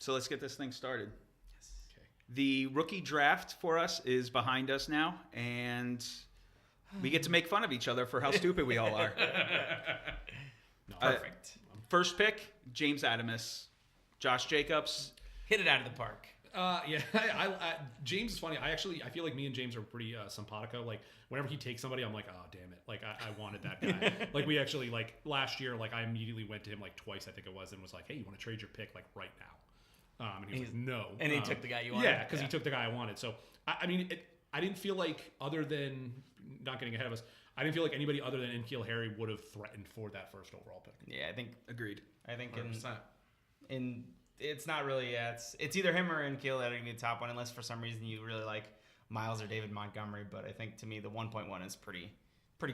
So let's get this thing started. Yes. Okay. The rookie draft for us is behind us now, and we get to make fun of each other for how stupid we all are. No, Perfect. First pick, James Adamus. Josh Jacobs. Hit it out of the park. Yeah, James is funny. I feel like me and James are pretty simpatico. Like whenever he takes somebody, I'm like, oh damn it! Like I wanted that guy. Like we actually like last year, like I immediately went to him like twice, I think it was, and was like, hey, you want to trade your pick like right now? And he was like, no. And he took the guy you wanted. Yeah, because he took the guy I wanted. So I mean, I didn't feel like other than not getting ahead of us, I didn't feel like anybody other than N'Keal Harry would have threatened for that first overall pick. Yeah, I think Agreed. in it's not really. Yeah, it's either him or N'Keal that are gonna be the top one, unless for some reason you really like Miles or David Montgomery. But I think to me the 1.1 is pretty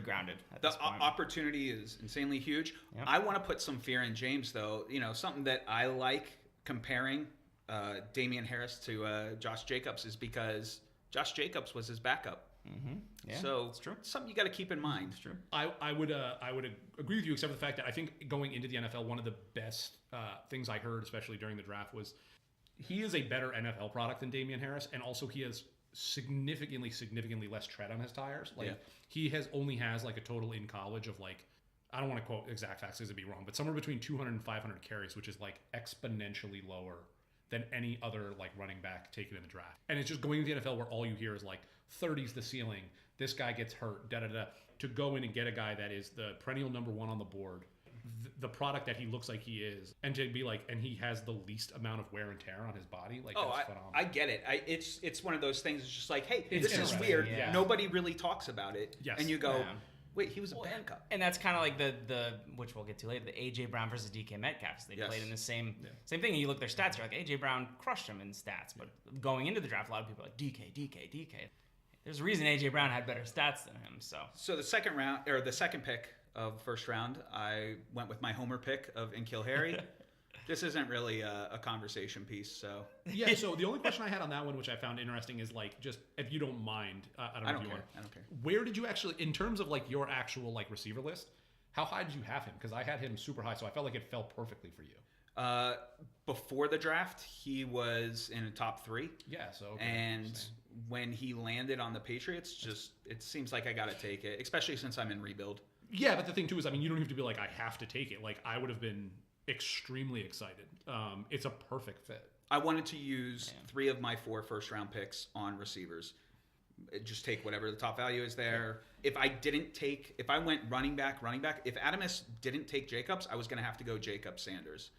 grounded at this point. The opportunity is insanely huge. Yep. I want to put some fear in James, though. You know, something that I like comparing Damian Harris to Josh Jacobs is because Josh Jacobs was his backup. Mm-hmm. Yeah, So it's true. Something you got to keep in mind. It's true. I would agree with you, except for the fact that I think going into the NFL, one of the best things I heard, especially during the draft, was he is a better NFL product than Damian Harris, and also he has significantly less tread on his tires. Like he only has like a total in college of like, I don't want to quote exact facts because it'd be wrong, but somewhere between 200 and 500 carries, which is like exponentially lower than any other like running back taken in the draft. And it's just going to the NFL where all you hear is like 30's the ceiling. This guy gets hurt. To go in and get a guy that is the perennial number one on the board, the product that he looks like he is, and to be like, and he has the least amount of wear and tear on his body. Like, that's phenomenal. I get it. It's one of those things. It's just like, hey, It's this is interesting, weird. yeah. Nobody really talks about it. Yes. And you go, Yeah. wait, he was a backup. And that's kind of like the which we'll get to later, the AJ Brown versus DK Metcalf. They played in the same thing. And you look at their stats, you're like, AJ Brown crushed him in stats. But going into the draft, a lot of people are like DK. There's a reason AJ Brown had better stats than him. So the second round or the second pick of the first round, I went with my homer pick of N'Keal Harry. This isn't really a conversation piece, so yeah. So the only question I had on that one, which I found interesting, is like, just if you don't mind, I don't know if you want. I don't care. Where did you actually, in terms of like your actual like receiver list, how high did you have him? Because I had him super high, so I felt like it fell perfectly for you. Before the draft, he was in the top 3. Yeah. So and when he landed on the Patriots, it seems like I got to take it, especially since I'm in rebuild. Yeah, but the thing too is, I mean, you don't have to be like, I have to take it. Like, I would have been extremely excited. It's a perfect fit. I wanted to use 3 of my 4 first-round picks on receivers. Just take whatever the top value is there. If I went running back, if Adamus didn't take Jacobs, I was going to have to go Jacobs Sanders.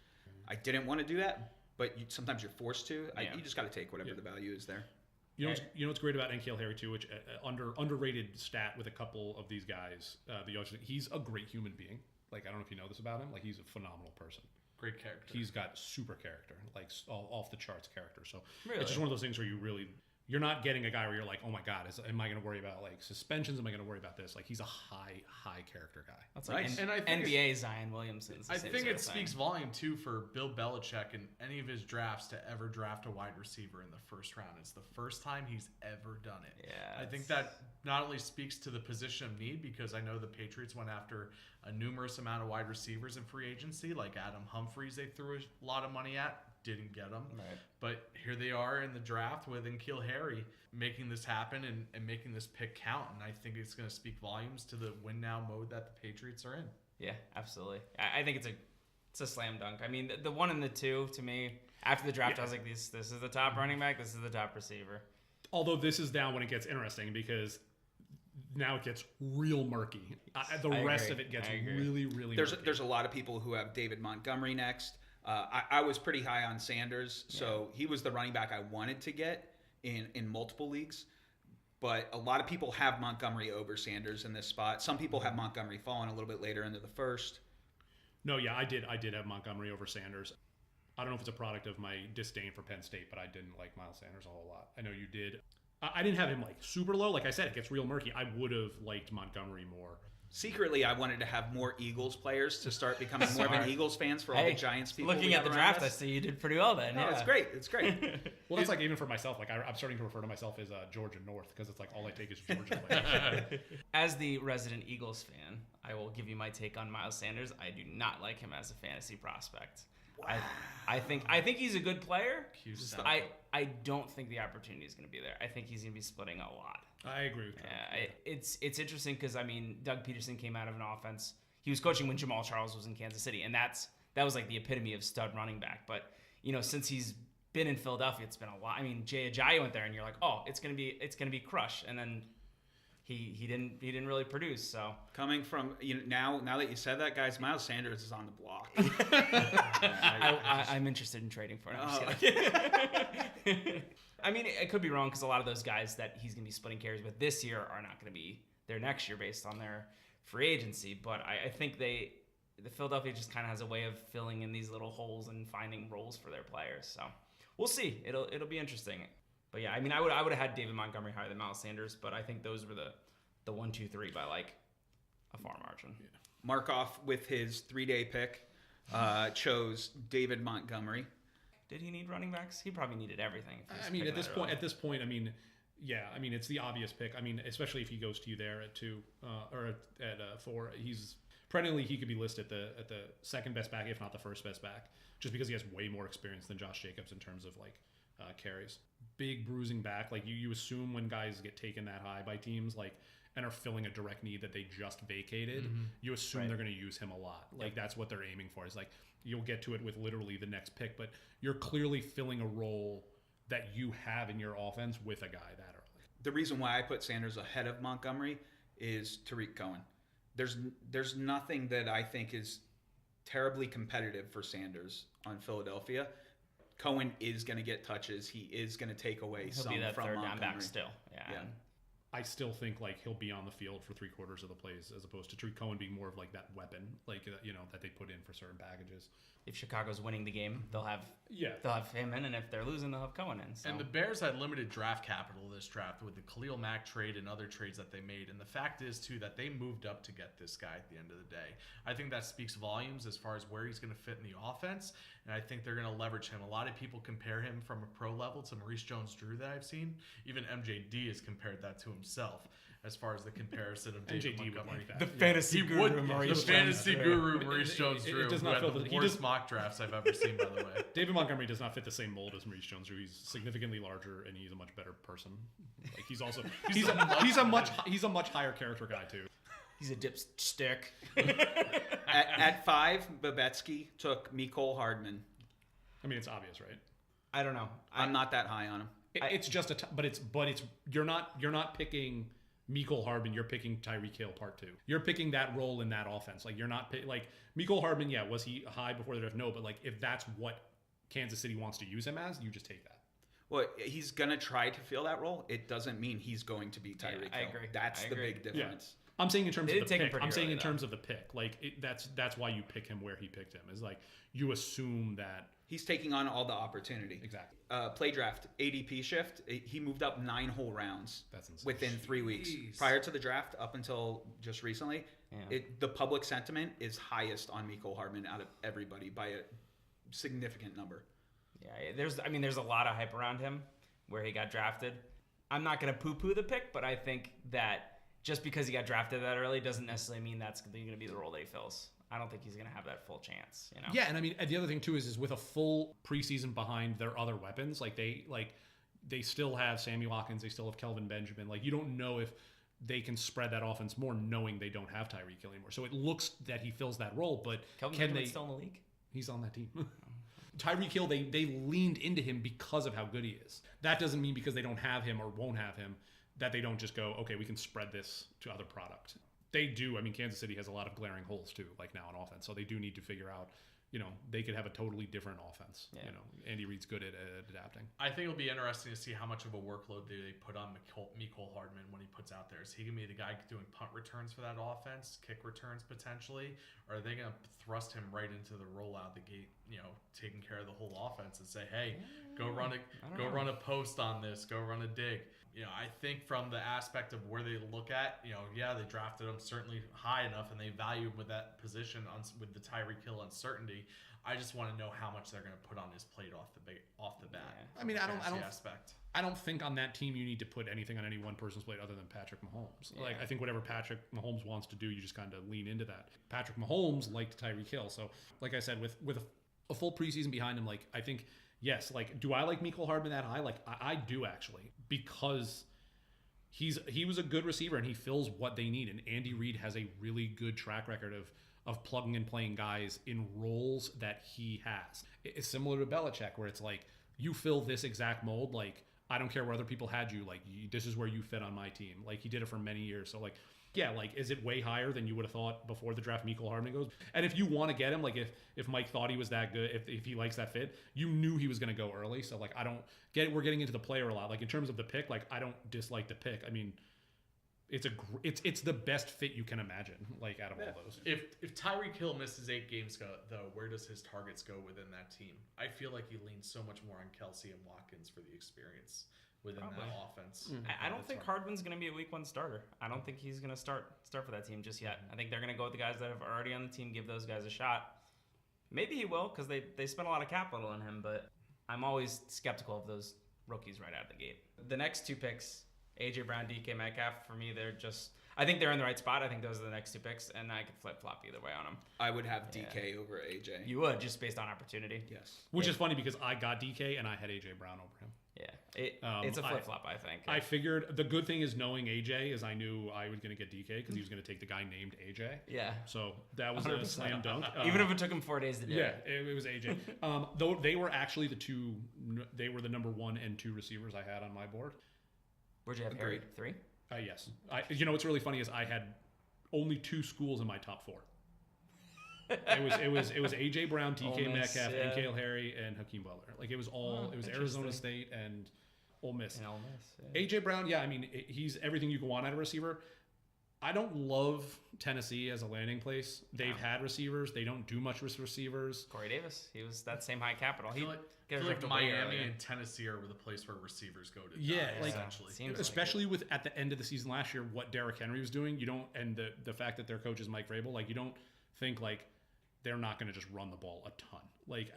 I didn't want to do that, but sometimes you're forced to. You just got to take whatever the value is there. You know what's great about N'Keal Harry too, which underrated stat with a couple of these guys. He's a great human being. Like, I don't know if you know this about him. Like, he's a phenomenal person. Great character. He's got super character, like off the charts character. So really? It's just one of those things where you're not getting a guy where you're like, oh my God, am I going to worry about like suspensions? Am I going to worry about this? Like, he's a high character guy. That's like nice. And I think NBA Zion Williamson. I think it speaks volume too for Bill Belichick in any of his drafts to ever draft a wide receiver in the first round. It's the first time he's ever done it. Yeah, I think that not only speaks to the position of need, because I know the Patriots went after a numerous amount of wide receivers in free agency, like Adam Humphries they threw a lot of money at, didn't get them. Right. But here they are in the draft with N'Keal Harry making this happen and making this pick count. And I think it's going to speak volumes to the win now mode that the Patriots are in. Yeah, absolutely. I think it's a slam dunk. I mean, the 1 and the 2 to me after the draft, I was like, this is the top running back. This is the top receiver. Although this is now when it gets interesting, because now it gets real murky. The rest of it gets really murky. There's a lot of people who have David Montgomery next. I was pretty high on Sanders, so he was the running back I wanted to get in multiple leagues. But a lot of people have Montgomery over Sanders in this spot. Some people have Montgomery falling a little bit later into the first. No, yeah, I did have Montgomery over Sanders. I don't know if it's a product of my disdain for Penn State, but I didn't like Miles Sanders a whole lot. I know you did. I didn't have him like super low. Like I said, it gets real murky. I would have liked Montgomery more. Secretly, I wanted to have more Eagles players to start becoming more of an Eagles fans for all the Giants people. Looking at the draft, I see you did pretty well then. No, yeah. It's great. Well, that's like even for myself. Like I'm starting to refer to myself as Georgia North, because it's like all I take is Georgia players. As the resident Eagles fan, I will give you my take on Miles Sanders. I do not like him as a fantasy prospect. I think he's a good player. I don't think the opportunity is going to be there. I think he's going to be splitting a lot. I agree with that. It's interesting because Doug Peterson came out of an offense. He was coaching when Jamal Charles was in Kansas City, and that was like the epitome of stud running back. But since he's been in Philadelphia, it's been a lot. Jay Ajayi went there, and you're like, oh, it's gonna be crush, and then he didn't really produce. So coming from now that you said that, guys, Miles Sanders is on the block. I'm interested in trading for him. It could be wrong because a lot of those guys that he's going to be splitting carries with this year are not going to be there next year based on their free agency. But I think the Philadelphia just kind of has a way of filling in these little holes and finding roles for their players. So we'll see. It'll be interesting. But yeah, I would have had David Montgomery higher than Miles Sanders, but I think those were the 1, 2, 3 by like a far margin. Yeah. Markov with his 3-day pick chose David Montgomery. Did he need running backs? He probably needed everything. At this point, it's the obvious pick. Especially if he goes to you there at 2 or at 4, he's perennially he could be listed at the second best back, if not the first best back, just because he has way more experience than Josh Jacobs in terms of like carries. Big bruising back. Like you assume when guys get taken that high by teams and are filling a direct need that they just vacated, you assume they're going to use him a lot. Like that's what they're aiming for. Is like you'll get to it with literally the next pick, but you're clearly filling a role that you have in your offense with a guy that early. The reason why I put Sanders ahead of Montgomery is Tariq Cohen. There's nothing that I think is terribly competitive for Sanders on Philadelphia. Cohen is going to get touches. He is going to take away He'll some be that from third Montgomery. down back still. Yeah. I still think he'll be on the field for 3/4 of the plays, as opposed to Tariq Cohen being more of that weapon, that they put in for certain packages. If Chicago's winning the game, they'll have him in, and if they're losing, they'll have Cohen in. So. And the Bears had limited draft capital this draft with the Khalil Mack trade and other trades that they made. And the fact is, too, that they moved up to get this guy at the end of the day. I think that speaks volumes as far as where he's going to fit in the offense. And I think they're going to leverage him. A lot of people compare him from a pro level to Maurice Jones-Drew that I've seen. Even MJD has compared that to himself. As far as the comparison of David Montgomery. The fantasy guru Maurice Jones-Drew, does who not had the worst mock drafts I've ever seen, by the way. David Montgomery does not fit the same mold as Maurice Jones-Drew. He's significantly larger, and he's a much better person. He's also he's a much higher character guy too. He's a dipstick. At 5, Babetsky took Mecole Hardman. It's obvious, right? I don't know. I'm not that high on him. It's just but it's you're not picking Mecole Hardman, you're picking Tyreek Hill part 2. You're picking that role in that offense. You're not Mecole Hardman. Yeah, was he high before the draft? No, but if that's what Kansas City wants to use him as, you just take that. Well, he's gonna try to fill that role. It doesn't mean he's going to be Tyreek Hill. I agree. That's the big difference. Yeah. I'm saying in terms of the pick. I'm saying in early, terms of the pick. That's why you pick him where he picked him. Is you assume that he's taking on all the opportunity. Exactly. Play draft ADP shift. He moved up 9 whole rounds. That's insane. Within 3 weeks. Prior to the draft, up until just recently, the public sentiment is highest on Mecole Hardman out of everybody by a significant number. Yeah, there's a lot of hype around him where he got drafted. I'm not going to poo-poo the pick, but I think that just because he got drafted that early doesn't necessarily mean that's going to be the role that he fills. I don't think he's going to have that full chance. Yeah, and the other thing too is with a full preseason behind their other weapons, they still have Sammy Watkins, they still have Kelvin Benjamin. You don't know if they can spread that offense more, knowing they don't have Tyreek Hill anymore. So it looks that he fills that role, but Kelvin Benjamin's still in the league? He's on that team. Tyreek Hill, they leaned into him because of how good he is. That doesn't mean because they don't have him or won't have him that they don't just go, okay, we can spread this to other product. They do. Kansas City has a lot of glaring holes too, now in offense. So they do need to figure out, they could have a totally different offense. Yeah. Andy Reid's good at adapting. I think it'll be interesting to see how much of a workload they put on Mecole Hardman when he puts out there. Is he going to be the guy doing punt returns for that offense, kick returns potentially? Or are they going to thrust him right into the rollout the gate, taking care of the whole offense and say, hey, go run a post on this, go run a dig. I think from the aspect of where they look at, they drafted him certainly high enough and they value him with that position with the Tyreek Hill uncertainty. I just want to know how much they're going to put on his plate off the bat. Yeah. I don't think on that team you need to put anything on any one person's plate other than Patrick Mahomes. Yeah. I think whatever Patrick Mahomes wants to do, you just kind of lean into that. Patrick Mahomes liked Tyreek Hill, so like I said, with a full preseason behind him, like I think, yes, like do I like Mecole Hardman that high? Like I do actually, because he was a good receiver and he fills what they need. And Andy Reid has a really good track record of plugging and playing guys in roles that he has. It's similar to Belichick, where it's like, you fill this exact mold, like I don't care where other people had you, like this is where you fit on my team. Like he did it for many years. So like, yeah, like is it way higher than you would have thought before the draft Mecole Hardman goes? And if you want to get him, like if Mike thought he was that good, if he likes that fit, you knew he was going to go early. So like we're getting into the player a lot. Like in terms of the pick, like I don't dislike the pick. I mean, it's the best fit you can imagine, like out of all those. If Tyreek Hill misses 8 games though, where does his targets go within that team? I feel like he leans so much more on Kelsey and Watkins for the experience within that offense. I don't think Hardman's going to be a week 1 starter. I don't think he's going to start for that team just yet. I think they're going to go with the guys that have already on the team, give those guys a shot. Maybe he will, because they spent a lot of capital on him, but I'm always skeptical of those rookies right out of the gate. The next 2 picks, AJ Brown, DK Metcalf, for me, I think they're in the right spot. I think those are the next 2 picks, and I could flip-flop either way on them. I would have DK over AJ. You would, just based on opportunity? Yes. Which is funny because I got DK and I had AJ Brown over him. Yeah, it's a flip-flop, I think. I figured the good thing is knowing AJ is I knew I was going to get DK because he was going to take the guy named AJ. Yeah. So that was 100%. A slam dunk. Even if it took him 4 days to do it. Yeah, it was AJ. Though they were actually they were the number 1 and 2 receivers I had on my board. Where'd you have Harry? 3? Yes. What's really funny is I had only 2 schools in my top 4. It was AJ Brown, DK Metcalf, N'Keal Harry, and Hakeem Butler. Like it was Arizona State and Ole Miss. And Ole Miss. Yeah. AJ Brown, I mean he's everything you can want out of a receiver. I don't love Tennessee as a landing place. They've had receivers. They don't do much with receivers. Corey Davis, he was that same high capital. I feel like Miami and Tennessee are the place where receivers go to. Yeah, essentially. Especially with at the end of the season last year, what Derrick Henry was doing. You don't, and the fact that their coach is Mike Vrabel, like you don't think like they're not going to just run the ball a ton. Like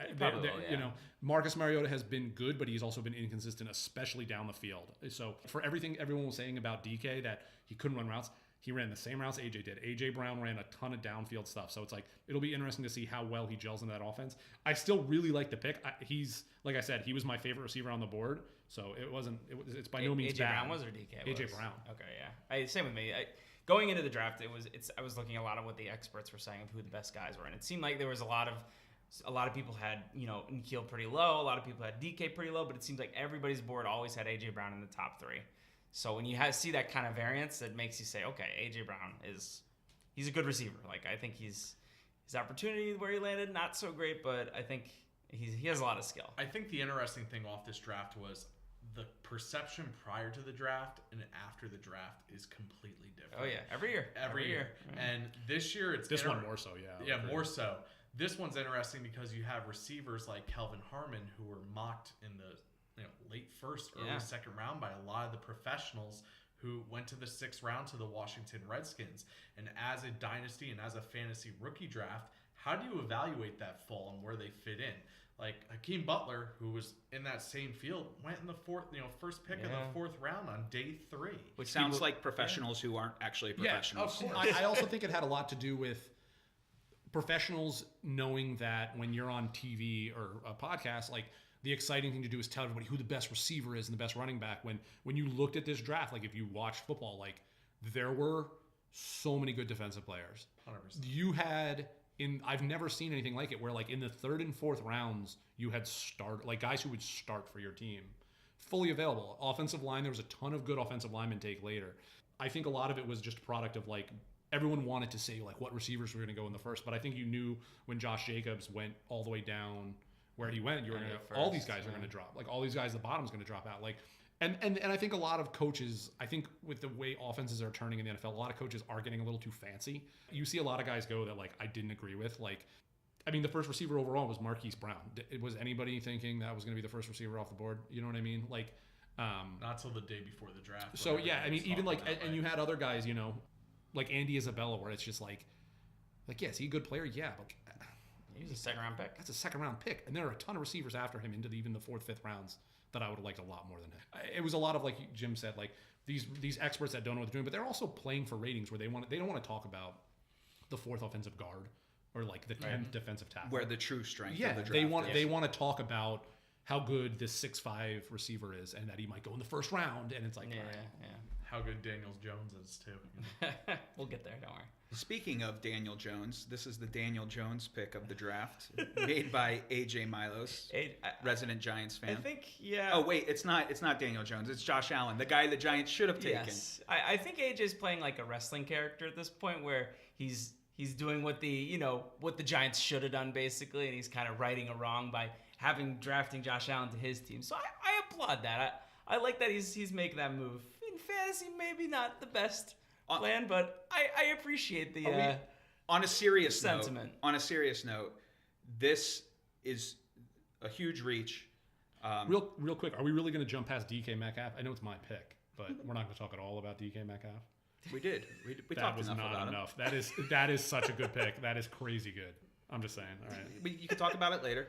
Marcus Mariota has been good, but he's also been inconsistent, especially down the field. So for everything everyone was saying about DK that he couldn't run routes, he ran the same routes AJ did. AJ Brown ran a ton of downfield stuff. So it's like, it'll be interesting to see how well he gels into that offense. I still really like the pick. He's, like I said, he was my favorite receiver on the board. So it's by no means AJ bad. Brown was or DK was? AJ Brown. Okay, yeah. Same with me. Going into the draft, I was looking a lot at what the experts were saying of who the best guys were. And it seemed like there was a lot of people had, N'Keal pretty low. A lot of people had DK pretty low, but it seems like everybody's board always had AJ Brown in the top 3. So when you see that kind of variance, it makes you say, okay, AJ Brown he's a good receiver. Like I think his opportunity where he landed, not so great, but I think he has a lot of skill. I think the interesting thing off this draft was the perception prior to the draft and after the draft is completely different. Oh yeah, every year. Mm-hmm. And this year it's this one more so, yeah. Yeah, more so. This one's interesting because you have receivers like Kelvin Harmon who were mocked in the late first, early second round by a lot of the professionals who went to the 6th round to the Washington Redskins. And as a dynasty and as a fantasy rookie draft, how do you evaluate that fall and where they fit in? Like Hakeem Butler, who was in that same field, went in the first pick of the 4th round on day 3. Which sounds like professionals who aren't actually professionals. Yeah, of course. I also think it had a lot to do with professionals knowing that when you're on TV or a podcast, like the exciting thing to do is tell everybody who the best receiver is and the best running back. When you looked at this draft, like if you watched football, like there were so many good defensive players. 100%. You had I've never seen anything like it where like in the 3rd and 4th rounds you had guys who would start for your team fully available. Offensive line, there was a ton of good offensive linemen take later. I think a lot of it was just a product of like everyone wanted to say like what receivers were going to go in the first, but I think you knew when Josh Jacobs went all the way down where he went, all these guys are going to drop. Like all these guys, the bottom's going to drop out. Like, and I think a lot of coaches, I think with the way offenses are turning in the NFL, a lot of coaches are getting a little too fancy. You see a lot of guys go that like I didn't agree with. Like, I mean, the first receiver overall was Marquise Brown. Was anybody thinking that was going to be the first receiver off the board? You know what I mean? Like, not till the day before the draft. So yeah, I mean, even like, and you had other guys, like Andy Isabella, where it's just like, yeah, is he a good player? Yeah, but he was a 2nd round pick. That's a 2nd round pick. And there are a ton of receivers after him into even the 4th, 5th rounds that I would have liked a lot more than him. It was a lot of, like Jim said, like these experts that don't know what they're doing, but they're also playing for ratings where they don't want to talk about the 4th offensive guard or like the 10th defensive tackle. Where the true strength of the draft they want to talk about how good this 6'5" receiver is and that he might go in the first round. And it's like, Yeah. How good Daniel Jones is too. We'll get there. Don't worry. Speaking of Daniel Jones, this is the Daniel Jones pick of the draft, made by AJ Milos, resident Giants fan. I think, yeah. Oh wait, it's not Daniel Jones. It's Josh Allen, the guy the Giants should have taken. Yes. I think AJ's playing like a wrestling character at this point, where he's doing what the Giants should have done basically, and he's kind of righting a wrong by drafting Josh Allen to his team. So I applaud that. I like that he's making that move. In fantasy, maybe not the best plan, but I appreciate the on a serious sentiment. On a serious note, this is a huge reach. Real quick, are we really going to jump past DK Metcalf? I know it's my pick, but we're not going to talk at all about DK Metcalf. We did. We that talked was enough not about enough. That is such a good pick. That is crazy good. I'm just saying. All right. You can talk about it later.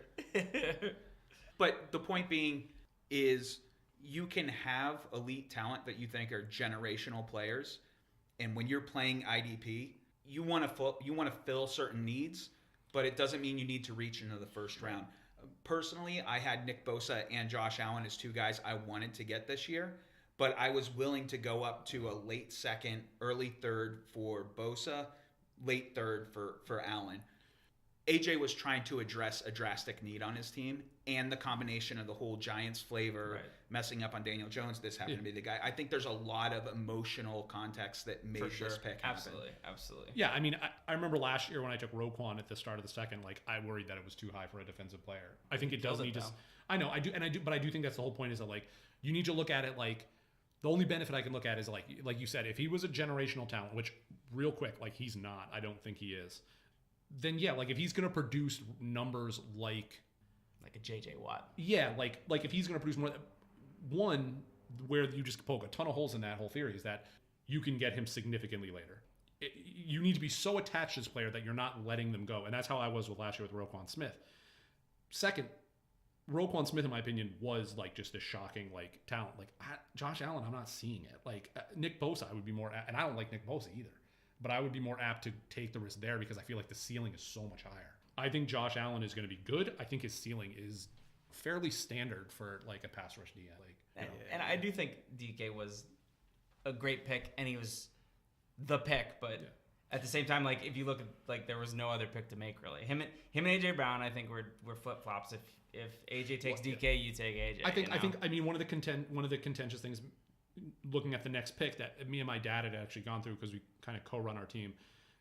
But the point being is you can have elite talent that you think are generational players, and when you're playing IDP, you want to fill certain needs, but it doesn't mean you need to reach into the first round. Personally, I had Nick Bosa and Josh Allen as two guys I wanted to get this year, but I was willing to go up to a late second, early third for Bosa, late third for Allen. AJ was trying to address a drastic need on his team, and the combination of the whole Giants flavor messing up on Daniel Jones, this happened to be the guy. I think there's a lot of emotional context that made this pick happen. Absolutely. Yeah, I mean, I remember last year when I took Roquan at the start of the second, like I worried that it was too high for a defensive player. I think it does need to. I know, I do, but I do think that's the whole point. Is that like you need to look at it like the only benefit I can look at is like you said, if he was a generational talent, which real quick, like he's not. I don't think he is. Then yeah, like if he's gonna produce numbers like a JJ Watt. Yeah, like if he's gonna produce more, one where you just poke a ton of holes in that whole theory is that you can get him significantly later. You need to be so attached to this player that you're not letting them go, and that's how I was with last year with Roquan Smith. Second, Roquan Smith, in my opinion, was like just a shocking like talent. Like Josh Allen, I'm not seeing it. Like Nick Bosa, I would be more, and I don't like Nick Bosa either. But I would be more apt to take the risk there because I feel like the ceiling is so much higher. I think Josh Allen is going to be good. I think his ceiling is fairly standard for like a pass rush DN. And I do think DK was a great pick, and he was the pick. But at the same time, like if you look at like there was no other pick to make really. Him and AJ Brown, I think we're flip flops. If AJ takes DK, you take AJ. I mean one of the contentious things, looking at the next pick that me and my dad had actually gone through because we kind of co-run our team,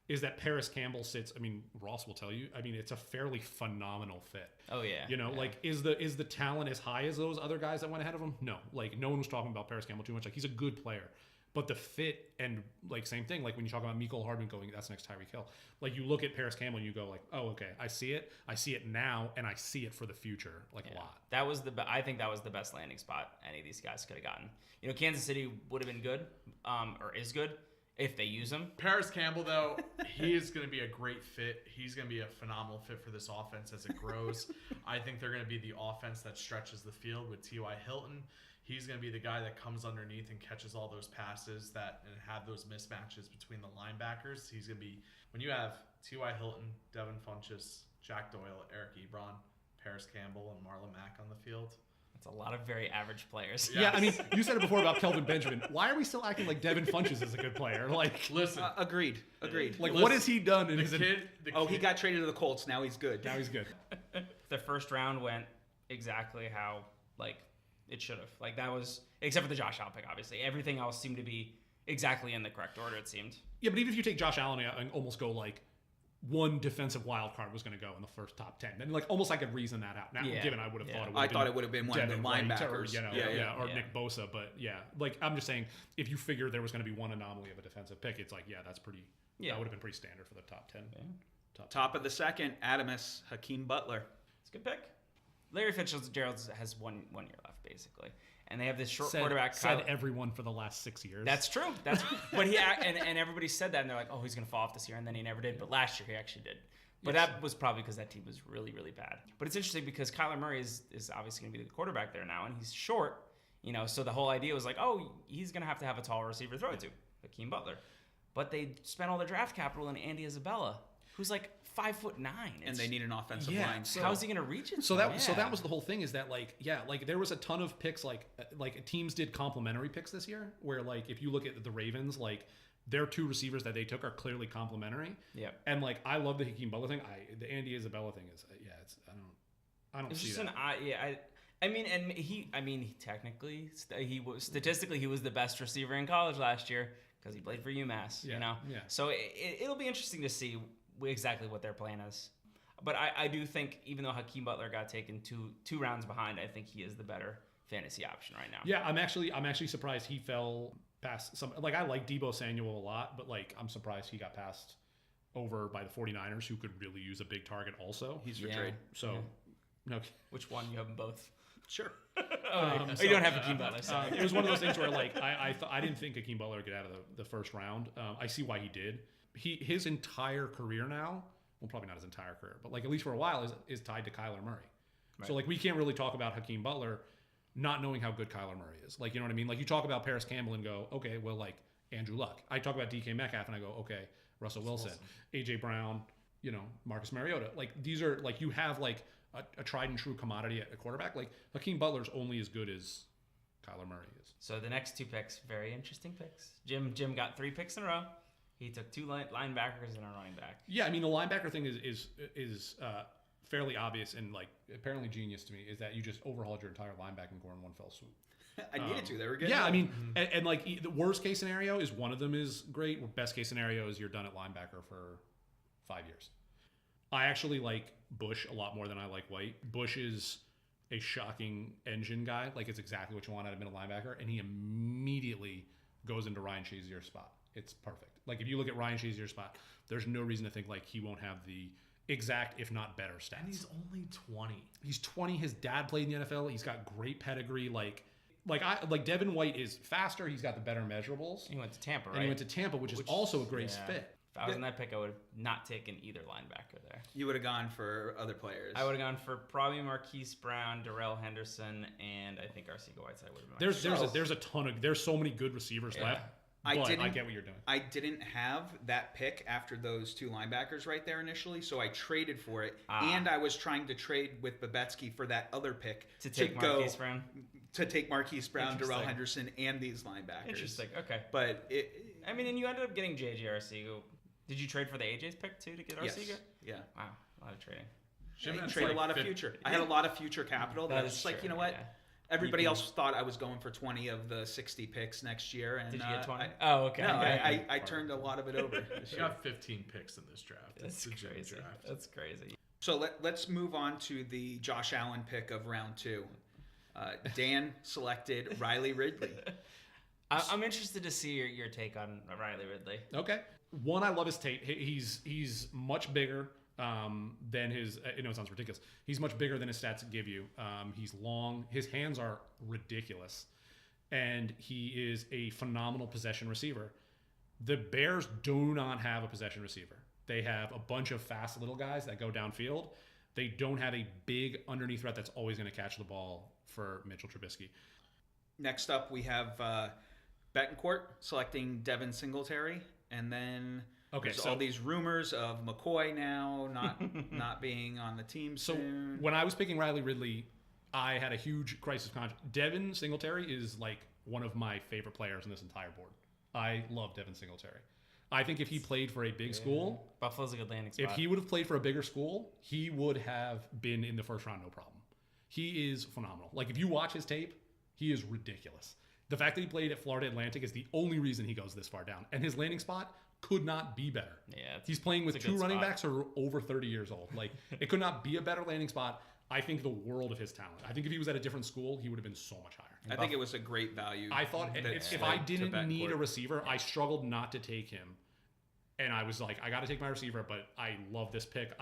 is that Paris Campbell sits. I mean, Ross will tell you. I mean, it's a fairly phenomenal fit. Oh yeah. Like is the talent as high as those other guys that went ahead of him? No. Like no one was talking about Paris Campbell too much. Like he's a good player, but the fit and like same thing. Like when you talk about Mecole Hardman going, that's next Tyreek Hill. Like you look at Paris Campbell and you go like, oh okay, I see it. I see it now, and I see it for the future like a lot. That was I think that was the best landing spot any of these guys could have gotten. Kansas City would have been good, or is good, if they use him. Paris Campbell, though, he is going to be a great fit. He's going to be a phenomenal fit for this offense as it grows. I think they're going to be the offense that stretches the field with T.Y. Hilton. He's going to be the guy that comes underneath and catches all those passes and have those mismatches between the linebackers. He's going to be, when you have T.Y. Hilton, Devin Funchess, Jack Doyle, Eric Ebron, Paris Campbell, and Marlon Mack on the field. That's a lot of very average players. Yeah, I mean, you said it before about Kelvin Benjamin. Why are we still acting like Devin Funchess is a good player? Like, listen, agreed. Like, listen, what has he done? In he got traded to the Colts. Now he's good. The first round went exactly how like it should have. Like that was, except for the Josh Allen pick, obviously. Everything else seemed to be exactly in the correct order. It seemed. Yeah, but even if you take Josh Allen and almost go like, one defensive wild card was going to go in the first top 10. And like almost I could reason that out. Now, given I would have thought it would have been one of the linebackers, or Nick Bosa. But like I'm just saying, if you figure there was going to be one anomaly of a defensive pick, it's like that's pretty. Yeah, that would have been pretty standard for the top 10. Yeah. Top of the second, Adamus, Hakeem Butler. It's a good pick. Larry Fitzgerald has one year left basically. And they have this short quarterback. Said everyone for the last 6 years. That's true. But and everybody said that, and they're like, oh, he's going to fall off this year, and then he never did. But last year he actually did. But that was probably because that team was really, really bad. But it's interesting because Kyler Murray is obviously going to be the quarterback there now, and he's short. So the whole idea was like, oh, he's going to have a tall receiver to throw it to, Hakeem Butler. But they spent all their draft capital on Andy Isabella. who's like 5'9", and they need an offensive Yeah, line. so- how is he going to reach it? So that was the whole thing, is that like there was a ton of picks, like teams did complimentary picks this year, where like if you look at the Ravens, like their 2 receivers that they took are clearly complimentary. Yeah. And like I love the Hakeem Butler thing. The Andy Isabella thing is I don't It's see just that. I mean, he technically, statistically, he was the best receiver in college last year because he played for UMass. Yeah, You know. yeah. So it'll be interesting to see exactly what their plan is. But I do think, even though Hakeem Butler got taken two rounds behind, I think he is the better fantasy option right now. Yeah, I'm actually surprised he fell past some. Like I like Deebo Samuel a lot, but like I'm surprised he got passed over by the 49ers, who could really use a big target also. He's for trade. So, no. Which one? You have them both. Sure. You don't have Hakeem Butler. Sorry. It was one of those things where like I didn't think Hakeem Butler would get out of the first round. I see why he did. His entire career now, well, probably not his entire career, but like at least for a while, is tied to Kyler Murray. Right. So like we can't really talk about Hakeem Butler not knowing how good Kyler Murray is. Like, you know what I mean? Like you talk about Paris Campbell and go, okay, well, like Andrew Luck. I talk about DK Metcalf and I go, okay, Russell Wilson, AJ Brown, Marcus Mariota. Like these are like, you have like a tried and true commodity at a quarterback. Like Hakeem Butler's only as good as Kyler Murray is. So the next 2 picks, very interesting picks. Jim got 3 picks in a row. He took 2 linebackers and a running back. Yeah, I mean the linebacker thing is fairly obvious and like apparently genius to me, is that you just overhauled your entire linebacking core in one fell swoop. I needed to. They were good. Yeah, I mean, and like the worst case scenario is one of them is great. Best case scenario is you're done at linebacker for 5 years. I actually like Bush a lot more than I like White. Bush is a shocking engine guy. Like it's exactly what you want out of a middle linebacker, and he immediately goes into Ryan Shazier's spot. It's perfect. Like if you look at Ryan Shazier's spot, there's no reason to think like he won't have the exact, if not better, stats. And he's only 20. He's 20. His dad played in the NFL. He's got great pedigree. Like Devin White is faster. He's got the better measurables. He went to Tampa, right? And he went to Tampa, which is also a great fit. If I was in that pick, I would have not taken either linebacker there. You would have gone for other players. I would have gone for probably Marquise Brown, Darrell Henderson, and I think Arcega-Whiteside would have been There's a ton of, there's so many good receivers left. I get what you're doing. I didn't have that pick after those 2 linebackers right there initially, so I traded for it, and I was trying to trade with Babetsky for that other pick to take Marquise Brown. To take Marquise Brown, Darrell Henderson, and these linebackers. Interesting. Okay, but and you ended up getting JJ Arcega. Did you trade for the AJ's pick too to get Arcega? Yes. Yeah. Wow, a lot of trading. I traded a lot of future. I had a lot of future capital. That was just like, you know what? Yeah. Everybody else thought I was going for 20 of the 60 picks next year. And, did you get 20? Okay. No, I turned a lot of it over. You got 15 picks in this draft. That's crazy. That's crazy. So let's move on to the Josh Allen pick of round 2. Dan selected Riley Ridley. I'm interested to see your take on Riley Ridley. Okay. One, I love his tape. He's much bigger than his. It sounds ridiculous. He's much bigger than his stats give you. He's long. His hands are ridiculous, and he is a phenomenal possession receiver. The Bears do not have a possession receiver. They have a bunch of fast little guys that go downfield. They don't have a big underneath threat that's always going to catch the ball for Mitchell Trubisky. Next up, we have Betancourt selecting Devin Singletary. And then there's all these rumors of McCoy now not being on the team soon. So when I was picking Riley Ridley, I had a huge crisis of conscience. Devin Singletary is like one of my favorite players in this entire board. I love Devin Singletary. I think if he played for a big school, Buffalo's a good landing spot. If he would have played for a bigger school, he would have been in the first round, no problem. He is phenomenal. Like if you watch his tape, he is ridiculous. The fact that he played at Florida Atlantic is the only reason he goes this far down. And his landing spot could not be better. Yeah, he's playing with 2 running backs who are over 30 years old. Like it could not be a better landing spot. I think the world of his talent. I think if he was at a different school, he would have been so much higher. I think it was a great value. I thought if I didn't need a receiver, I struggled not to take him. And I was like, I got to take my receiver, but I love this pick.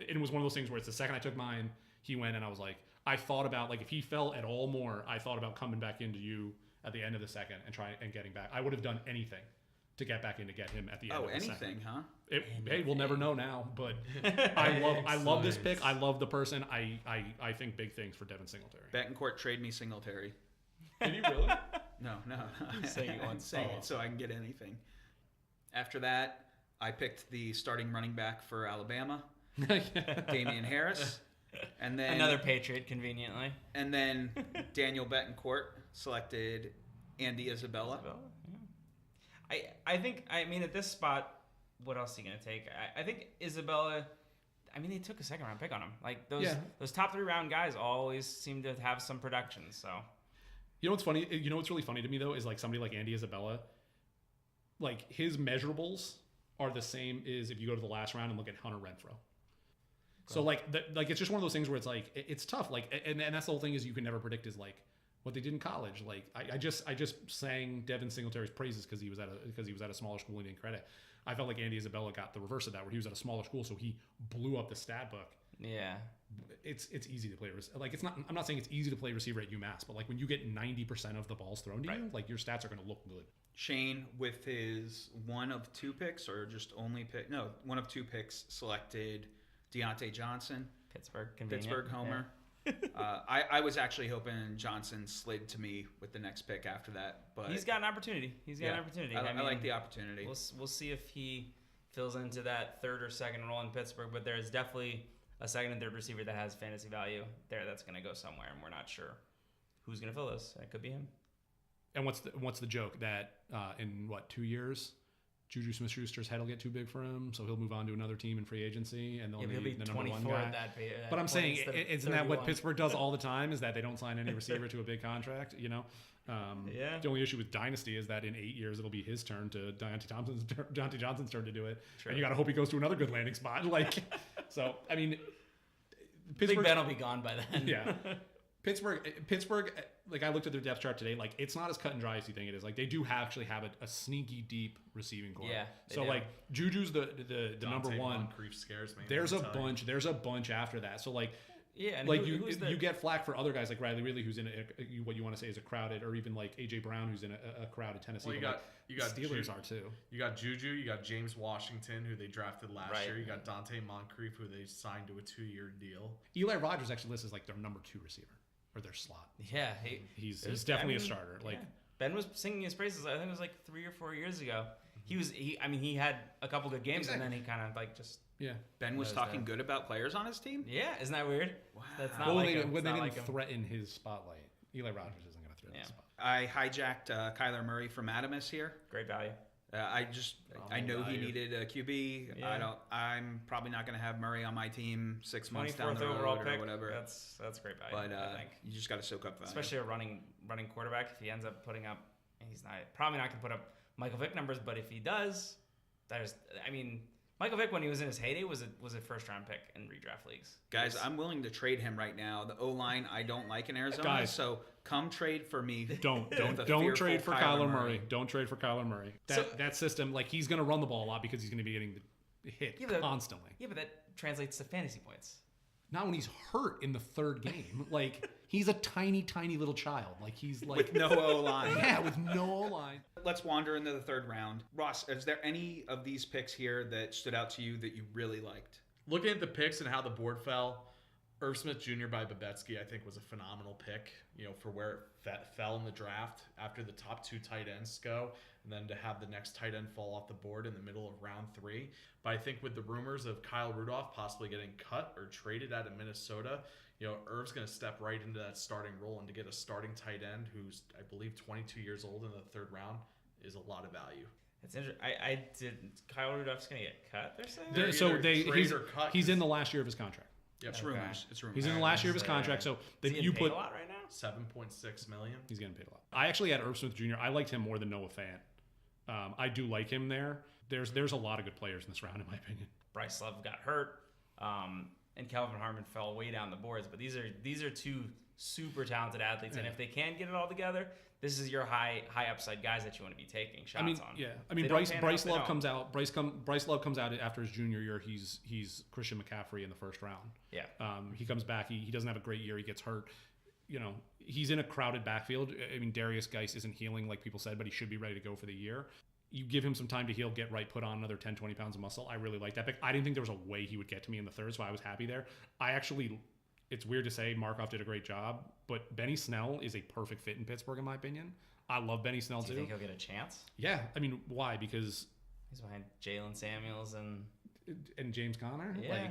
It was one of those things where it's the second I took mine, he went, and I was like, I thought about like if he fell at all more, I thought about coming back into you at the end of the second and getting back. I would have done anything to get back in to get him at the end of the second. Anything, huh? Hey, we'll never know now, but I love this pick. I love the person. I think big things for Devin Singletary. Betancourt, trade me Singletary. Did he really? No. Say it once. Say it so I can get anything. After that, I picked the starting running back for Alabama, Damian Harris. And then another Patriot, conveniently. And then Daniel Betancourt selected Andy Isabella. Yeah. I think at this spot, what else are you gonna take? I think Isabella. I mean, they took a second round pick on him. Like those top 3 round guys always seem to have some production. So, you know what's funny? You know what's really funny to me though is like somebody like Andy Isabella. Like his measurables are the same as if you go to the last round and look at Hunter Renfrow. So like it's just one of those things where it's like it's tough. Like and that's the whole thing is you can never predict is like what they did in college. Like I just sang Devin Singletary's praises because he was at a smaller school and didn't credit. I felt like Andy Isabella got the reverse of that, where he was at a smaller school, so he blew up the stat book. Yeah, it's easy to play. Like it's not. I'm not saying it's easy to play receiver at UMass, but like when you get 90% of the balls thrown to you, like your stats are going to look good. Shane, with his one of 2 picks, or just only pick? No, one of 2 picks, selected Deontay Johnson. Pittsburgh homer. Yeah. I was actually hoping Johnson slid to me with the next pick after that, but he's got an opportunity. I like the opportunity. We'll see if he fills into that 3rd or 2nd role in Pittsburgh, but there's definitely a 2nd and 3rd receiver that has fantasy value there that's going to go somewhere, and we're not sure who's going to fill this. It could be him. And what's the joke that in 2 years? Juju Smith-Schuster's head will get too big for him, so he'll move on to another team in free agency, and they'll be the number 1 guy. But I'm saying, isn't that what Pittsburgh does all the time? Is that they don't sign any receiver to a big contract? You know, The only issue with Dynasty is that in 8 years it'll be his turn to Deontay Johnson's turn to do it, and you got to hope he goes to another good landing spot. Like, so I mean, Big Ben will be gone by then. Yeah. Pittsburgh, like I looked at their depth chart today, like it's not as cut and dry as you think it is. Like they do actually have a sneaky deep receiving core. Yeah. So like Juju's the number 1. Moncrief scares me. There's a bunch after that. So like yeah, and like you get flack for other guys like Riley Ridley, who's in what you want to say is a crowded, or even like AJ Brown, who's in a crowded Tennessee. Well, you got Steelers are too. You got Juju, you got James Washington, who they drafted last year. You got Dante Moncrief, who they signed to a 2-year deal. Eli Rogers actually lists as like their number 2 receiver. Or their slot. Yeah, he's definitely a starter. Like Ben was singing his praises. I think it was like 3 or 4 years ago. He had a couple good games, and then he kind of like just Ben was talking good about players on his team. Yeah, isn't that weird? Wow. That's not when they didn't threaten his spotlight. Eli Rogers isn't going to threaten his spotlight. I hijacked Kyler Murray from Adamus here. Great value. I know he needed a QB. Yeah. I'm probably not going to have Murray on my team 6 months down the road overall or pick, whatever. That's great value. But I think. You just got to soak up value. Especially a running quarterback. If he ends up putting up, and he's probably not going to put up Michael Vick numbers, but if he does, Michael Vick when he was in his heyday was a 1st round pick in redraft leagues. Guys, I'm willing to trade him right now. The O-line I don't like in Arizona, so come trade for me. Don't trade for Kyler Murray. Don't trade for Kyler Murray. That system, like he's going to run the ball a lot because he's going to be getting the hit constantly. Yeah, but that translates to fantasy points. Not when he's hurt in the 3rd game. Like he's a tiny, tiny little child. Like he's like with no O-line. Yeah, with no O-line. Let's wander into the 3rd round. Ross, is there any of these picks here that stood out to you that you really liked? Looking at the picks and how the board fell, Irv Smith Jr. by Babetsky, I think, was a phenomenal pick, for where it fell in the draft after the top 2 tight ends go, and then to have the next tight end fall off the board in the middle of round 3. But I think with the rumors of Kyle Rudolph possibly getting cut or traded out of Minnesota, Irv's going to step right into that starting role, and to get a starting tight end who's, I believe, 22 years old in the 3rd round is a lot of value. It's interesting. Kyle Rudolph's going to get cut, they're saying? He's in the last year of his contract. Yep. It's rumors. He's in the last year of his contract, so that you put a lot right now. $7.6 million. He's getting paid a lot. I actually had Irv Smith Jr. I liked him more than Noah Fant. I do like him there. There's a lot of good players in this round, in my opinion. Bryce Love got hurt, and Calvin Harmon fell way down the boards. But these are 2 super talented athletes, and if they can get it all together, this is your high upside guys that you want to be taking shots on. Yeah, I mean Bryce Love comes out. Bryce Love comes out after his junior year. He's Christian McCaffrey in the 1st round. Yeah. He comes back. He doesn't have a great year. He gets hurt. He's in a crowded backfield. I mean, Darius Geis isn't healing like people said, but he should be ready to go for the year. You give him some time to heal, get right, put on another 10, 20 pounds of muscle. I really like that pick. I didn't think there was a way he would get to me in the 3rd, so I was happy there. It's weird to say Markov did a great job, but Benny Snell is a perfect fit in Pittsburgh, in my opinion. I love Benny Snell, too. Do you think he'll get a chance? Yeah. I mean, why? Because He's behind Jalen Samuels and James Conner. Yeah.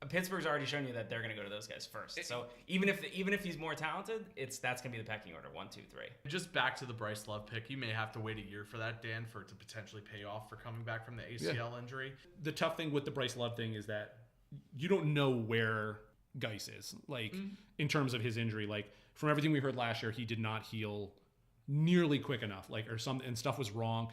Pittsburgh's already shown you that they're going to go to those guys first. So even if he's more talented, that's going to be the pecking order: 1, 2, 3. Just back to the Bryce Love pick, you may have to wait a year for that, Dan, for it to potentially pay off for coming back from the ACL injury. The tough thing with the Bryce Love thing is that you don't know where Geis is, like in terms of his injury. Like from everything we heard last year, he did not heal nearly quick enough. Like and stuff was wrong.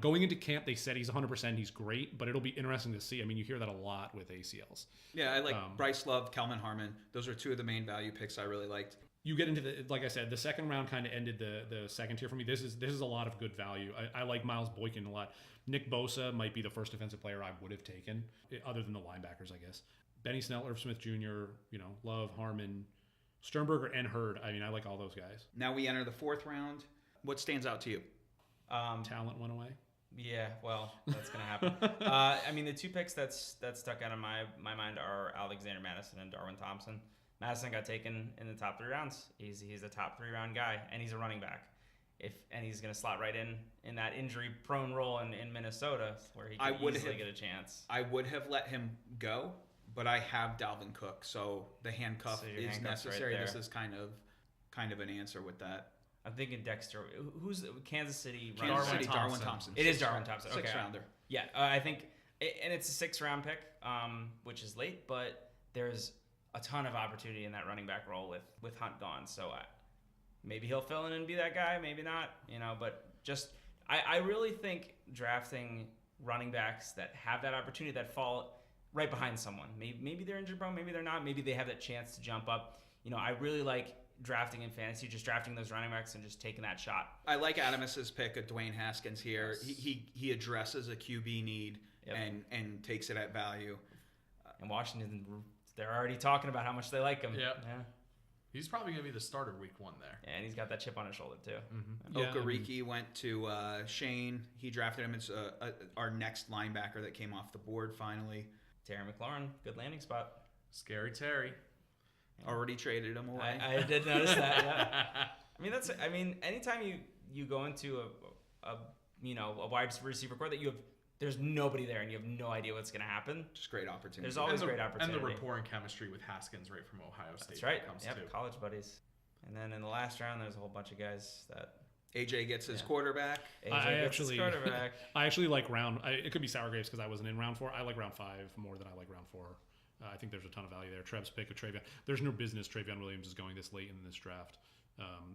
Going into camp, they said he's 100%. He's great, but it'll be interesting to see. I mean, you hear that a lot with ACLs. Yeah, I like Bryce Love, Kelvin Harmon. Those are two of the main value picks I really liked. You get into like I said, the second round kind of ended the second tier for me. This is a lot of good value. I like Miles Boykin a lot. Nick Bosa might be the first defensive player I would have taken, other than the linebackers, I guess. Benny Snell, Irv Smith Jr., Love, Harmon, Sternberger, and Hurd. I mean, I like all those guys. Now we enter the fourth round. What stands out to you? Talent went away. Yeah, well, that's gonna happen. I mean, the two picks that stuck out of my mind are Alexander Madison and Darwin Thompson. Madison got taken in the top 3 rounds. He's a top 3 round guy, and he's a running back. And he's gonna slot right in that injury prone role in Minnesota, where he can easily get a chance. I would have let him go, but I have Dalvin Cook, so the handcuff is necessary. Right, this is kind of an answer with that. I'm thinking Dexter. Who's Kansas City? Darwin Thompson. It is Darwin Thompson. Okay. 6th rounder. Yeah, I think, and it's a 6th round pick, which is late, but there's a ton of opportunity in that running back role with Hunt gone. So maybe he'll fill in and be that guy, maybe not. But just I really think drafting running backs that have that opportunity, that fall right behind someone. Maybe they're injured prone, maybe they're not. Maybe they have that chance to jump up. I really like drafting in fantasy, just drafting those running backs and just taking that shot. I like Adams's pick of Dwayne Haskins here. Yes. He addresses a QB need and takes it at value. And Washington, they're already talking about how much they like him. Yep. Yeah. He's probably going to be the starter week 1 there. Yeah, and he's got that chip on his shoulder too. Mm-hmm. Okereke went to Shane. He drafted him as our next linebacker that came off the board finally. Terry McLaurin, good landing spot. Scary Terry. Already traded him away. I did notice that. Yeah. I mean, anytime you go into a wide receiver core that there's nobody there and you have no idea what's going to happen. Just great opportunity. There's always great opportunity. And the rapport and chemistry with Haskins right from Ohio State. That's right. Yep, college buddies. And then in the last round, there's a whole bunch of guys that AJ gets his quarterback. I actually like round. It could be sour grapes because I wasn't in round 4. I like round 5 more than I like round 4. I think there's a ton of value there. Trev's pick of Travion. There's no business Travion Williams is going this late in this draft.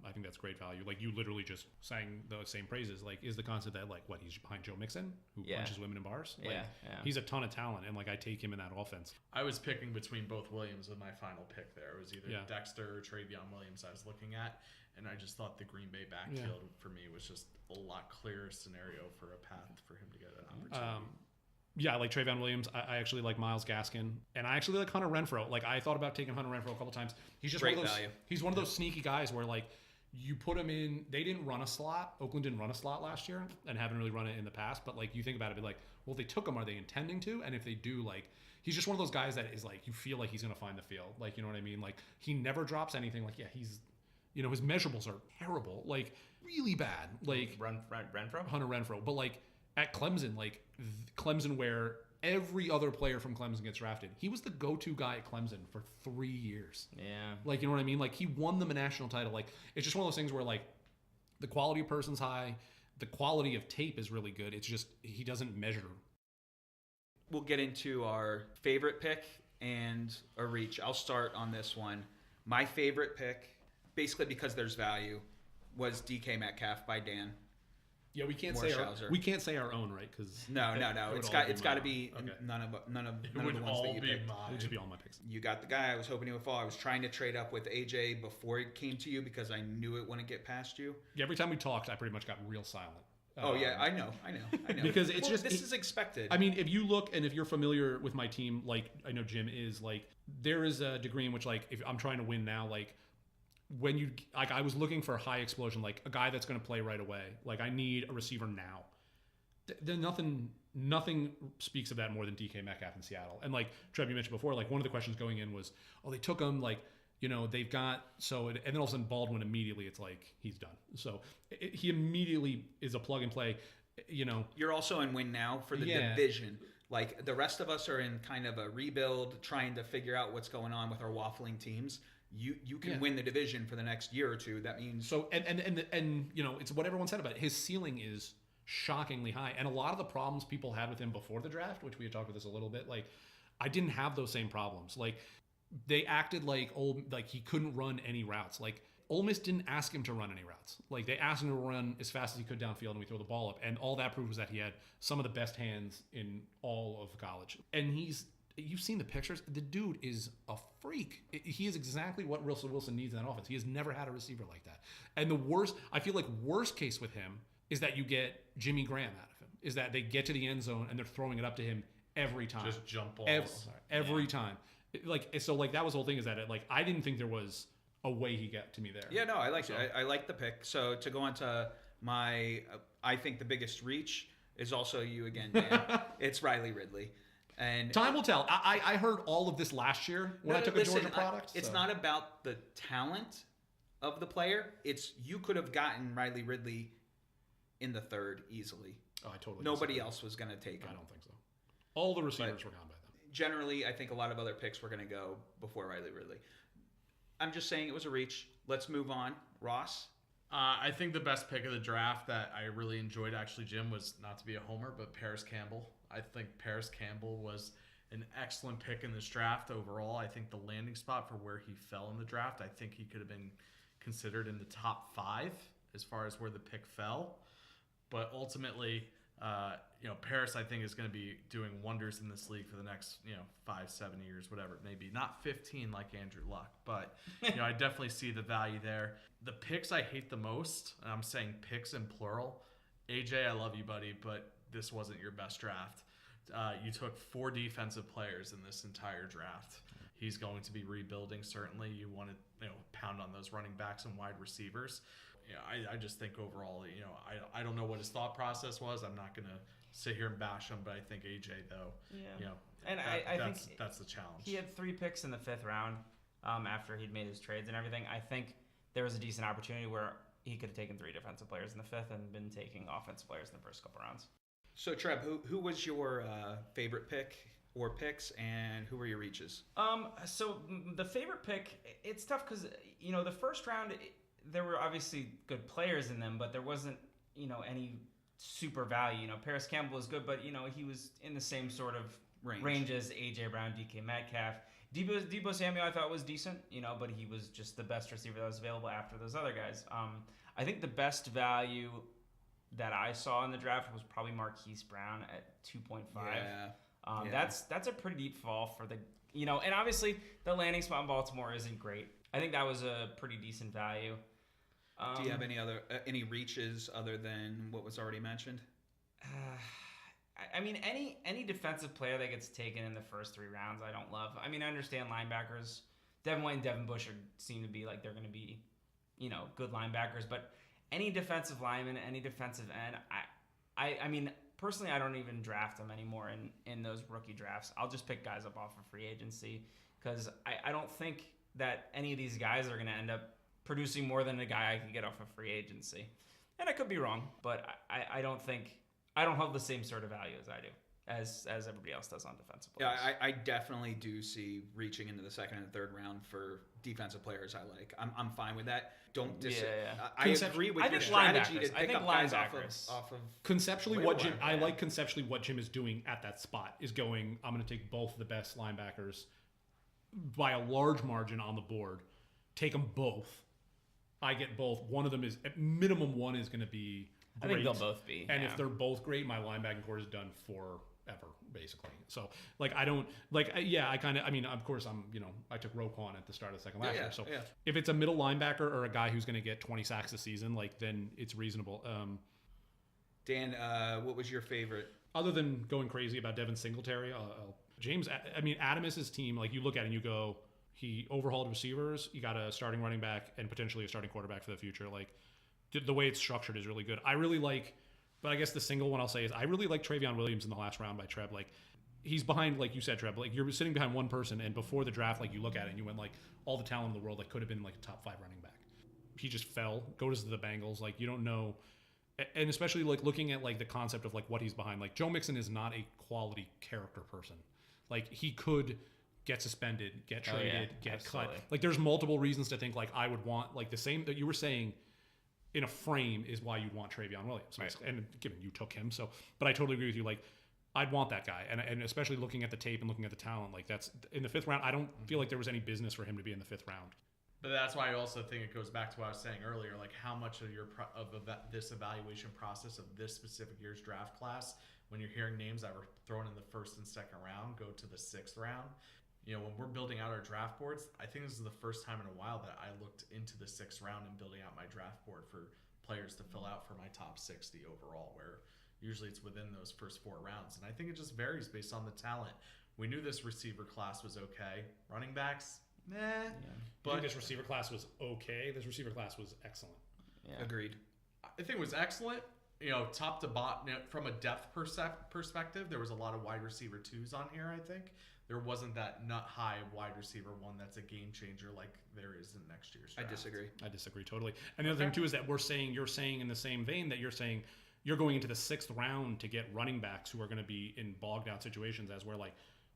I think that's great value. Like, you literally just sang the same praises. Like, is the concept that, like, what, he's behind Joe Mixon, who punches women in bars? Like, he's a ton of talent, and, like, I take him in that offense. I was picking between both Williams with my final pick there. It was either Dexter or Travion Williams I was looking at, and I just thought the Green Bay backfield for me was just a lot clearer scenario for a path for him to get an opportunity. I like Travion Williams. I actually like Myles Gaskin. And I actually like Hunter Renfrow. Like, I thought about taking Hunter Renfrow a couple times. He's just great one of those, value. He's one of those sneaky guys where, like, you put him in. They didn't run a slot. Oakland didn't run a slot last year and haven't really run it in the past. But, like, you think about it, be like, well, if they took him, are they intending to? And if they do, like, he's just one of those guys that is, like, you feel like he's going to find the field. Like, you know what I mean? Like, he never drops anything. Like, he's, his measurables are terrible. Like, really bad. Like, Renfrow? Hunter Renfrow. But, like, at Clemson, Clemson where every other player from Clemson gets drafted. He was the go-to guy at Clemson for 3 years. Yeah. Like, you know what I mean? Like, he won them a national title. Like, it's just one of those things where, like, the quality of person's high, the quality of tape is really good. It's just he doesn't measure. We'll get into our favorite pick and a reach. I'll start on this one. My favorite pick, basically because there's value, was DK Metcalf by Dan. Yeah, we can't say our own, right? Because no. It's got to be none of the ones that you picked. It would just be all my picks. You got the guy I was hoping he would fall. I was trying to trade up with AJ before it came to you because I knew it wouldn't get past you. Yeah, every time we talked, I pretty much got real silent. I know. Because it's this is expected. I mean, if you look and if you're familiar with my team, like I know Jim is, like there is a degree in which, like, if I'm trying to win now, like when you, like, I was looking for a high explosion, like a guy that's going to play right away. Like, I need a receiver now. Then nothing speaks of that more than DK Metcalf in Seattle. And like Trev, you mentioned before, like one of the questions going in was, they took him, like, they've got, and then all of a sudden Baldwin immediately, it's like, he's done. So he immediately is a plug and play. You're also in win now for the division. Like the rest of us are in kind of a rebuild, trying to figure out what's going on with our waffling teams. You can win the division for the next year or two. That means so and it's what everyone said about it. His ceiling is shockingly high, and a lot of the problems people had with him before the draft, which we had talked about this a little bit, like I didn't have those same problems. Like they acted like he couldn't run any routes. Like Ole Miss didn't ask him to run any routes. Like they asked him to run as fast as he could downfield and we throw the ball up. And all that proved was that he had some of the best hands in all of college. And you've seen the pictures. The dude is a freak. He is exactly what Russell Wilson needs in that offense. He has never had a receiver like that. And I feel like worst case with him is that you get Jimmy Graham out of him. Is that they get to the end zone and they're throwing it up to him every time. Just jump balls. Every time. That was the whole thing is that I didn't think there was a way he got to me there. Yeah, no, I like it. I like the pick. So to go on to my, I think the biggest reach is also you again, Dan. It's Riley Ridley. And time will tell. I heard all of this last year when I took a Georgia product. It's not about the talent of the player. It's you could have gotten Riley Ridley in the third easily. Oh, I totally. Nobody else was going to take him. I don't think so. All the receivers were gone by then. Generally, I think a lot of other picks were going to go before Riley Ridley. I'm just saying it was a reach. Let's move on. Ross? I think the best pick of the draft that I really enjoyed, actually, Jim, was not to be a homer, but Paris Campbell. I think Paris Campbell was an excellent pick in this draft overall. I think the landing spot for where he fell in the draft, I think he could have been considered in the top 5 as far as where the pick fell. But ultimately, Paris, I think, is going to be doing wonders in this league for the next, 5-7 years, whatever it may be. Not 15 like Andrew Luck, but, I definitely see the value there. The picks I hate the most, and I'm saying picks in plural, AJ, I love you, buddy, but this wasn't your best draft. You took 4 defensive players in this entire draft. He's going to be rebuilding, certainly. You want to, pound on those running backs and wide receivers. I just think overall, I don't know what his thought process was. I'm not going to sit here and bash him, but I think AJ, though, and I think that's the challenge. He had 3 picks in the 5th round after he'd made his trades and everything. I think there was a decent opportunity where he could have taken 3 defensive players in the 5th and been taking offensive players in the first couple rounds. So, Trev, who was your favorite pick or picks, and who were your reaches? So the favorite pick, it's tough because, the first round, there were obviously good players in them, but there wasn't, any super value. Paris Campbell was good, but, he was in the same sort of range as A.J. Brown, DK Metcalf. Deebo Samuel I thought was decent, but he was just the best receiver that was available after those other guys. I think the best value that I saw in the draft was probably Marquise Brown at 2.5. Yeah. That's a pretty deep fall for the, and obviously the landing spot in Baltimore isn't great. I think that was a pretty decent value. Do you have any reaches other than what was already mentioned? I mean, any defensive player that gets taken in the first 3 rounds, I don't love. I mean, I understand linebackers. Devin White and Devin Bush seem to be like they're going to be, good linebackers. But any defensive lineman, any defensive end, I mean, personally, I don't even draft them anymore in those rookie drafts. I'll just pick guys up off of free agency because I don't think that any of these guys are going to end up producing more than a guy I could get off of free agency. And I could be wrong, but I don't have the same sort of value as I do, as everybody else does on defensive players. Yeah, I definitely do see reaching into the 2nd and 3rd round for defensive players I like. I'm fine with that. Don't disagree. I agree with your strategy to pick up guys off of conceptually I like conceptually what Jim is doing at that spot is going, I'm going to take both of the best linebackers by a large margin on the board, take them both. I get both. One of them is at minimum one is going to be great. I think they'll both be. And if they're both great, my linebacking core is done forever, basically. So, of course, I took Roquan at the start of the second last year. So, if it's a middle linebacker or a guy who's going to get 20 sacks a season, then it's reasonable. Dan, what was your favorite? Other than going crazy about Devin Singletary, Adamis's team, you look at it and you go, he overhauled receivers. You got a starting running back and potentially a starting quarterback for the future. The way it's structured is really good. I really like, but I guess the single one I'll say is I really like Travion Williams in the last round by Trev. He's behind, like you said, Trev. You're sitting behind one person, and before the draft, you look at it and you went all the talent in the world could have been a top 5 running back. He just fell. Goes to the Bengals. You don't know. and especially like looking at like the concept of like what he's behind. Like Joe Mixon is not a quality character person. Like he could get suspended, get traded, get cut. Like there's multiple reasons to think like I would want like the same that you were saying in a frame is why you'd want Travion Williams. Right. And given you took him, so but I totally agree with you. Like I'd want that guy, and especially looking at the tape and looking at the talent, like that's in the 5th round. I don't feel like there was any business for him to be in the 5th round. But that's why I also think it goes back to what I was saying earlier, like how much of this evaluation process of this specific year's draft class, when you're hearing names that were thrown in the 1st and 2nd round, go to the 6th round. You know, when we're building out our draft boards, I think this is the first time in a while that I looked into the 6th round and building out my draft board for players to fill out for my top 60 overall, where usually it's within those first 4 rounds. And I think it just varies based on the talent. We knew this receiver class was okay. Running backs, meh. Yeah. But I think this receiver class was okay. This receiver class was excellent. Yeah. Agreed. I think it was excellent. You know, top to bottom, from a depth perspective, there was a lot of wide receiver 2s on here, I think. There wasn't that nut high wide receiver 1 that's a game changer like there is in next year's draft. I disagree totally. And the other thing too is that you're saying in the same vein that you're saying you're going into the 6th round to get running backs who are going to be in bogged down situations, as where like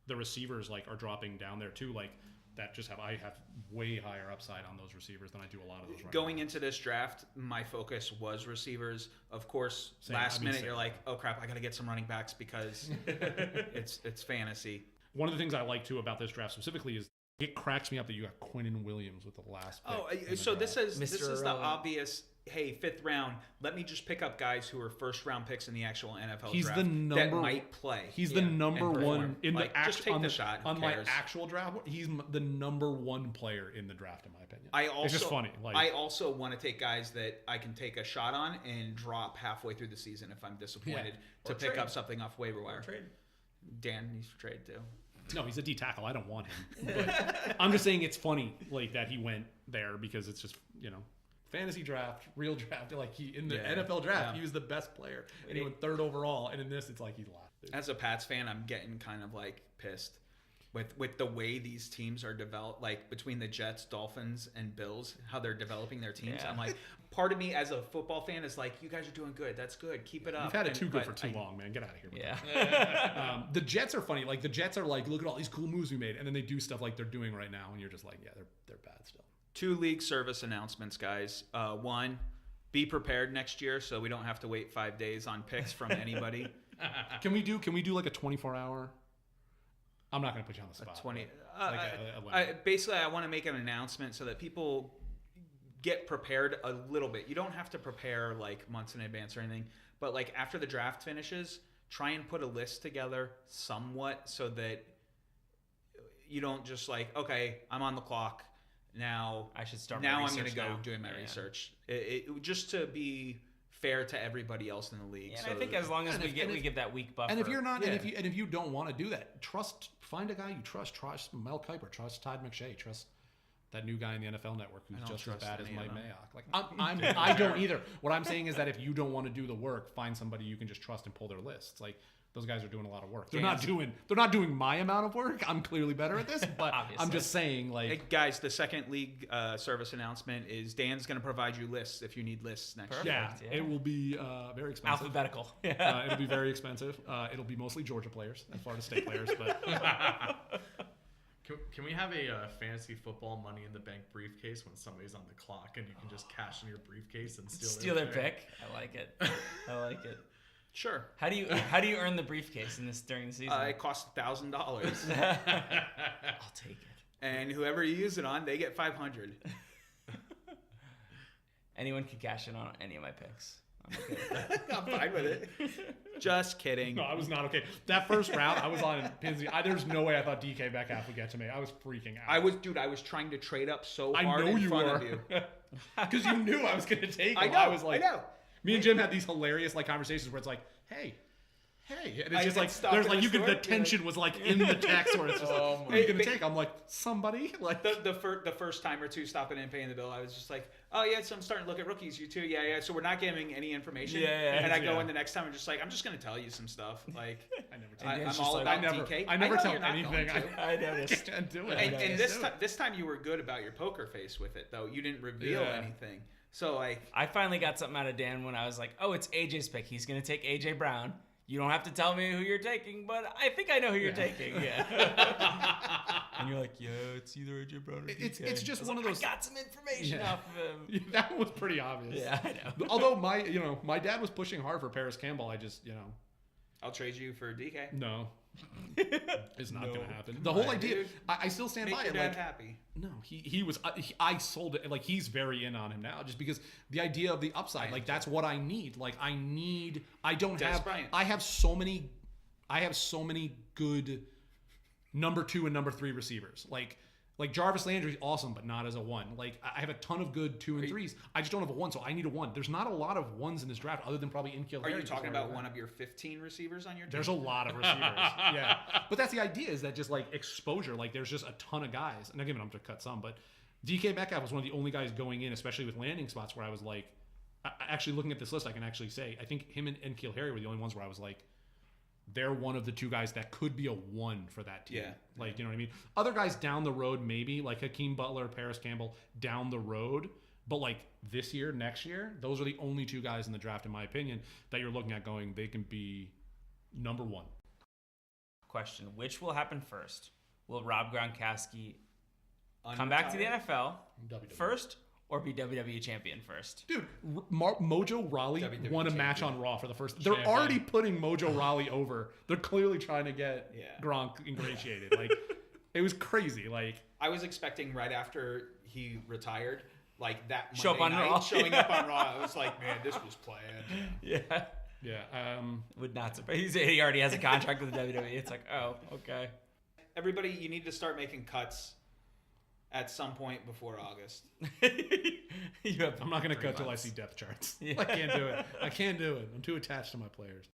the receivers like are dropping down there too. Like that I have way higher upside on those receivers than I do a lot of those running Going backs. into this draft, my focus was receivers. Of course, last minute you're like, oh crap, I got to get some running backs because it's fantasy. One of the things I like too about this draft specifically is it cracks me up that you got Quinnen Williams with the last pick. So this is the obvious, hey, 5th round, let me just pick up guys who are 1st round picks in the actual NFL draft that might play. He's the number one in like, the just take the shot. On my actual draft. He's the number 1 player in the draft, in my opinion. It's just funny. Like, I also want to take guys that I can take a shot on and drop halfway through the season if I'm disappointed to pick up something off waiver wire. Dan needs to trade too. No, he's a D tackle. I don't want him. But I'm just saying it's funny like that he went there because it's just, you know, fantasy draft, real draft. Like in the NFL draft, he was the best player and he went 3rd overall. And in this, it's like he's last. As a Pats fan, I'm getting kind of like pissed with the way these teams are developed, like between the Jets, Dolphins, and Bills, how they're developing their teams. I'm like, part of me as a football fan is like, you guys are doing good. That's good. Keep it up. You've had it too good for too long, man. Get out of here. Yeah. The Jets are funny. Like the Jets are like, look at all these cool moves we made, and then they do stuff like they're doing right now, and you're just like, yeah, they're bad still. 2 league service announcements, guys. 1, be prepared next year so we don't have to wait 5 days on picks from anybody. Can we do like a 24-hour? I'm not going to put you on the spot. 20. Basically, I want to make an announcement so that people get prepared a little bit. You don't have to prepare like months in advance or anything, but like after the draft finishes, try and put a list together somewhat so that you don't just like, okay, I'm on the clock now. I should start. Now I'm going to go doing my research. It just to be fair to everybody else in the league. Yeah, so I think as long as we give that week buffer. And if you're not, and if you don't want to do that, find a guy you trust. Trust Mel Kiper. Trust Todd McShay. Trust that new guy in the NFL Network who's just as bad as Mike Mayock. Like I don't either. What I'm saying is that if you don't want to do the work, find somebody you can just trust and pull their lists. Like those guys are doing a lot of work. They're not doing my amount of work. I'm clearly better at this, but I'm just saying, like, hey guys, the 2nd league service announcement is Dan's going to provide you lists if you need lists next year. Yeah, it will be very expensive. Alphabetical. It'll be very expensive. It'll be mostly Georgia players and Florida State players, but. Can we have a fantasy football Money in the Bank briefcase when somebody's on the clock and you can just cash in your briefcase and steal their pick? I like it. Sure. How do you earn the briefcase during the season? It costs $1,000. I'll take it. And whoever you use it on, they get $500. Anyone can cash in on any of my picks. I'm okay with that. I'm fine with it. Just kidding. No, I was not okay. That first round, I was on Pinsy. There's no way I thought DK Metcalf would get to me. I was freaking out. I was trying to trade up so hard in front of you. Because you knew I was going to take him. I know. Me and Jim had these hilarious like conversations where it's like, hey, and it's just like there's like the tension was like in the text where it's just like, what are you gonna take? I'm like, somebody like the first time or two stopping and paying the bill, I was just like, oh yeah, so I'm starting to look at rookies. You too, yeah. So we're not giving any information. And I go in the next time and just like, I'm just gonna tell you some stuff. Like I'm all about DK. I never tell anything. I noticed. I can't do it. And this time you were good about your poker face with it though. You didn't reveal anything. So like, I finally got something out of Dan when I was like, "Oh, it's AJ's pick. He's gonna take AJ Brown. You don't have to tell me who you're taking, but I think I know who you're taking." Yeah. And you're like, "Yeah, it's either AJ Brown or DK." It's just one of those. I got some information off of him. That was pretty obvious. Yeah, I know. Although my dad was pushing hard for Paris Campbell. I just I'll trade you for DK. no. It's not going to happen. The whole idea, dude. I still stand Make by your it. dad Like, happy. no, he was. I sold it. Like he's very in on him now, just because the idea of the upside. Like that's what I need. Like I don't Des have. Bryant. I have so many good number 2 and number 3 receivers. Like Jarvis Landry's awesome, but not as a 1. Like I have a ton of good 2 and 3s. I just don't have a 1, so I need a 1. There's not a lot of 1s in this draft, other than probably N'Keal Are Harry. you talking about one of your 15 receivers on your team? There's a lot of receivers. Yeah. But that's the idea, is that just like exposure, like there's just a ton of guys. And again, I'm going to cut some, but DK Metcalf was one of the only guys going in, especially with landing spots, where I was like, actually looking at this list, I can actually say, I think him and N'Keal Harry were the only ones where I was like, they're one of the 2 guys that could be a 1 for that team. Yeah. Like, you know what I mean? Other guys down the road, maybe, like Hakeem Butler, Paris Campbell, down the road. But like this year, next year, those are the only 2 guys in the draft, in my opinion, that you're looking at going, they can be number 1. Question: which will happen first? Will Rob Gronkowski come back to the NFL first, or be WWE champion first? Dude, Mojo Rawley WWE won a match champion. on Raw for the first. They're already putting Mojo Rawley over. They're clearly trying to get Gronk ingratiated. Like, it was crazy. Like, I was expecting right after he retired, like that Show up Monday on night, Raw. showing up on Raw. I was like, man, this was planned. Yeah. yeah. Would not surprise. He already has a contract with the WWE. It's like, oh, okay. Everybody, you need to start making cuts at some point before August. You have I'm not going to 3 cut till I months. see depth charts. Yeah. I can't do it. I'm too attached to my players.